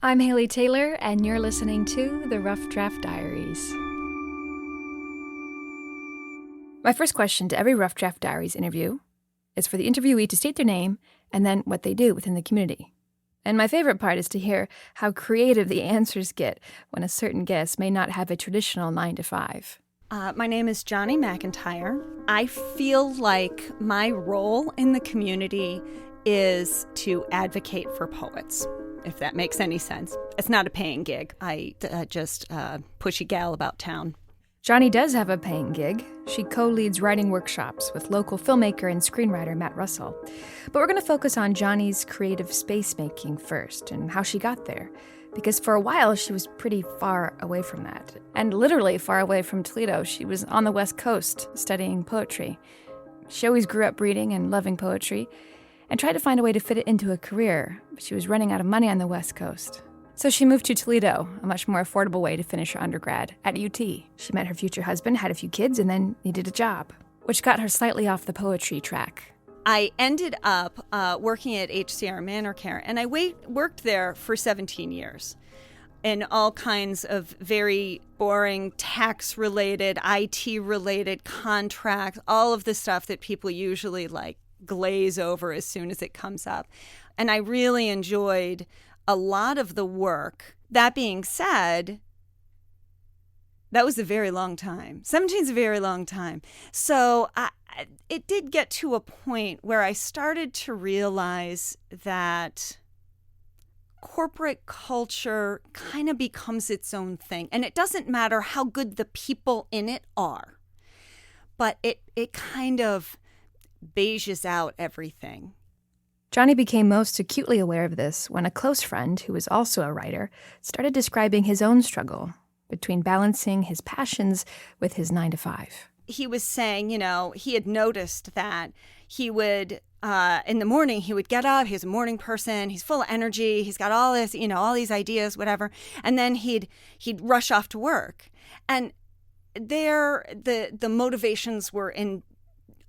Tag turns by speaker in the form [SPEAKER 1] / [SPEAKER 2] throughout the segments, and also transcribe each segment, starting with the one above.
[SPEAKER 1] I'm Haley Taylor, and you're listening to The Rough Draft Diaries. My first question to every Rough Draft Diaries interview is for the interviewee to state their name and then what they do within the community. And my favorite part is to hear how creative the answers get when a certain guest may not have a traditional 9 to 5.
[SPEAKER 2] My name is Johnny McIntyre. I feel like my role in the community is to advocate for poets, if that makes any sense. It's not a paying gig. I just pushy gal about town.
[SPEAKER 1] Johnny does have a paying gig. She co-leads writing workshops with local filmmaker and screenwriter Matt Russell. But we're going to focus on Johnny's creative space making first and how she got there. Because for a while, she was pretty far away from that. And literally far away from Toledo. She was on the West Coast studying poetry. She always grew up reading and loving poetry and tried to find a way to fit it into a career. But she was running out of money on the West Coast. So she moved to Toledo, a much more affordable way to finish her undergrad, at UT. She met her future husband, had a few kids, and then needed a job, which got her slightly off the poetry track.
[SPEAKER 2] I ended up working at HCR Manor Care, and I worked there for 17 years in all kinds of very boring tax-related, IT-related contracts, all of the stuff that people usually glaze over as soon as it comes up. And I really enjoyed a lot of the work. That being said, that was a very long time. 17 is a very long time. So it did get to a point where I started to realize that corporate culture kind of becomes its own thing. And it doesn't matter how good the people in it are, but it kind of beiges out everything.
[SPEAKER 1] Johnny became most acutely aware of this when a close friend, who was also a writer, started describing his own struggle between balancing his passions with his 9 to 5.
[SPEAKER 2] He was saying, he had noticed that he would, in the morning, he would get up. He's a morning person. He's full of energy. He's got all this, all these ideas, and then he'd rush off to work. And the motivations were in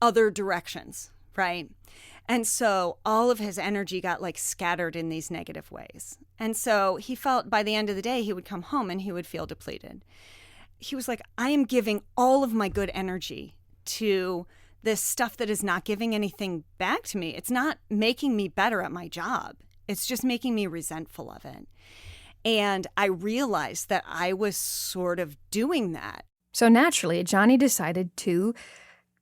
[SPEAKER 2] other directions, right? And so all of his energy got scattered in these negative ways. And so he felt by the end of the day, he would come home and he would feel depleted. He was like, I am giving all of my good energy to this stuff that is not giving anything back to me. It's not making me better at my job. It's just making me resentful of it. And I realized that I was sort of doing that.
[SPEAKER 1] So naturally, Johnny decided to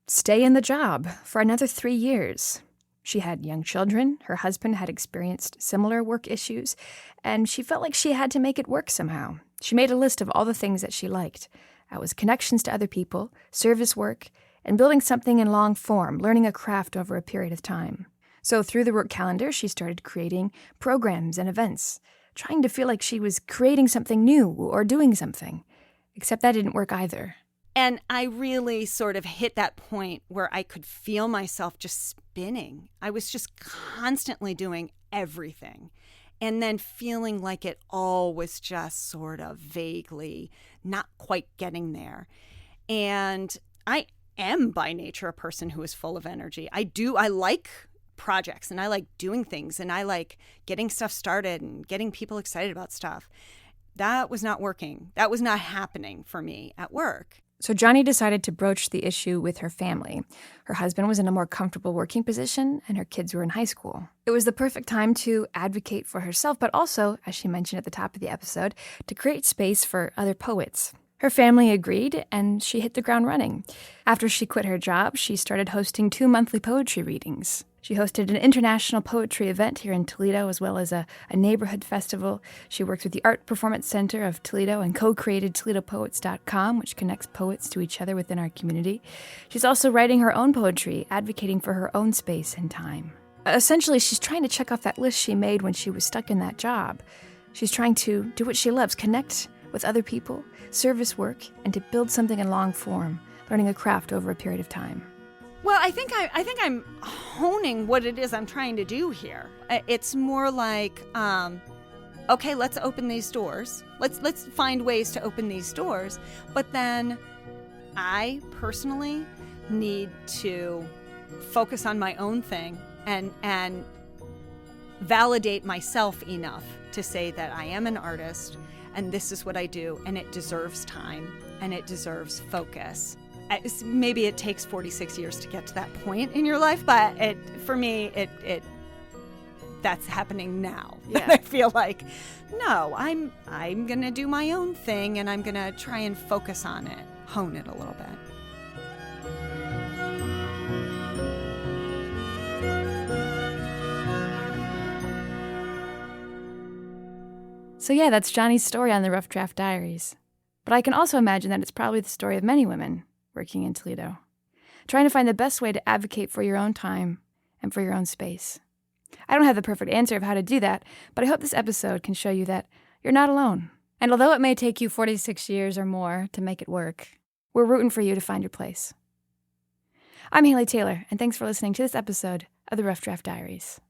[SPEAKER 1] stay in the job for another 3 years. She had young children, her husband had experienced similar work issues, and she felt like she had to make it work somehow. She made a list of all the things that she liked. That was connections to other people, service work, and building something in long form, learning a craft over a period of time. So through the work calendar, she started creating programs and events, trying to feel like she was creating something new or doing something. Except that didn't work either.
[SPEAKER 2] And I really sort of hit that point where I could feel myself just spinning. I was just constantly doing everything and then feeling like it all was just sort of vaguely not quite getting there. And I am by nature a person who is full of energy. I like projects and I like doing things and I like getting stuff started and getting people excited about stuff. That was not working. That was not happening for me at work.
[SPEAKER 1] So Johnny decided to broach the issue with her family. Her husband was in a more comfortable working position, and her kids were in high school. It was the perfect time to advocate for herself, but also, as she mentioned at the top of the episode, to create space for other poets. Her family agreed, and she hit the ground running. After she quit her job, she started hosting 2 monthly poetry readings. She hosted an international poetry event here in Toledo, as well as a neighborhood festival. She worked with the Art Performance Center of Toledo and co-created ToledoPoets.com, which connects poets to each other within our community. She's also writing her own poetry, advocating for her own space and time. Essentially, she's trying to check off that list she made when she was stuck in that job. She's trying to do what she loves, connect with other people, service work, and to build something in long form, learning a craft over a period of time.
[SPEAKER 2] Well, I think I'm honing what it is I'm trying to do here. It's more like, okay, let's open these doors. Let's find ways to open these doors. But then I personally need to focus on my own thing and validate myself enough to say that I am an artist and this is what I do, and it deserves time and it deserves focus. Maybe it takes 46 years to get to that point in your life, but for me, that's happening now.
[SPEAKER 1] Yeah.
[SPEAKER 2] I feel like, no, I'm gonna do my own thing, and I'm gonna try and focus on it, hone it a little bit.
[SPEAKER 1] So yeah, that's Johnny's story on the Rough Draft Diaries. But I can also imagine that it's probably the story of many women working in Toledo, trying to find the best way to advocate for your own time and for your own space. I don't have the perfect answer of how to do that, but I hope this episode can show you that you're not alone. And although it may take you 46 years or more to make it work, we're rooting for you to find your place. I'm Haley Taylor, and thanks for listening to this episode of the Rough Draft Diaries.